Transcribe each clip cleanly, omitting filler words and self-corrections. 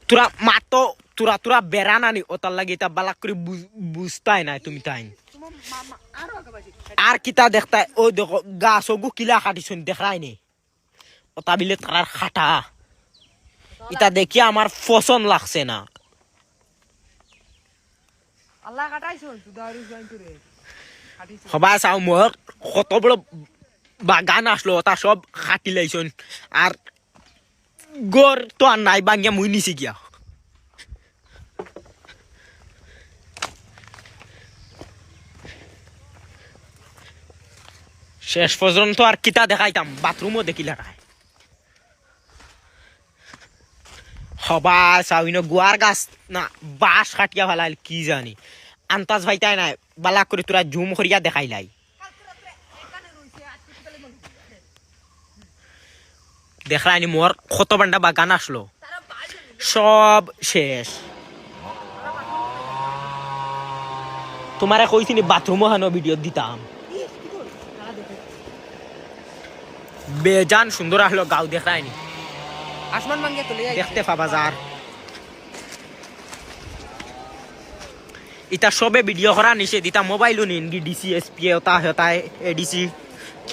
তোরা মাতো তোরা তোরা বেড়ান আনি ও তার লাগে এটা বালাক করে বুঝতাই নাই তুমি তাই আর কিতা দেখতাই ও দেখো গাছ ওগু কিলা কাটিছুন দেখাই নি ওটা বিলে তার খাটা এটা দেখি আমার পছন্দ লাগছে না আল্লাহ কাটাইছুন সুদারি জয়েন করে কাটিছুন সবাই চাও মোর কত বড় বাগান আসলো ওটা সব কাটি লাইছুন আর গর তো আর নাই বাঙ্গিয়া মুই নিছি গিয়া শেষ পর্যন্ত আর কিতা দেখাইতাম বাথরুমও দেখিলা নাই সবাই চাউন গুয়ার গাছ না বাঁশ কাটিয়া ফেলাইল কি জানি আন্তাজ ভাইতাই নাই বালাক করে তোরা জুম করিয়া দেখাইলাই দেখাইনি মোর কত বান্ডা বাগান আসলো সব শেষ তোমারে কইছিনি বাথরুমও হানো ভিডিও দিতাম বেজান সুন্দর আসলো গাও দেখায়নি আসমান ভাঙ্গে চলে যায় দেখতে পাবা যার ইটা সবে ভিডিও করা নিষেধ ইটা মোবাইলও নিন ডিসি এসপি ওটা হতায় এডিসি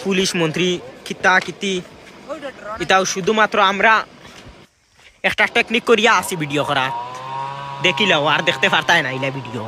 পুলিশ মন্ত্রী কিতা কিতি এটাও শুধুমাত্র আমরা একটা টেকনিক করিয়া আসি ভিডিও করা দেখিলাও আর দেখতে পারতাই না ইলা ভিডিও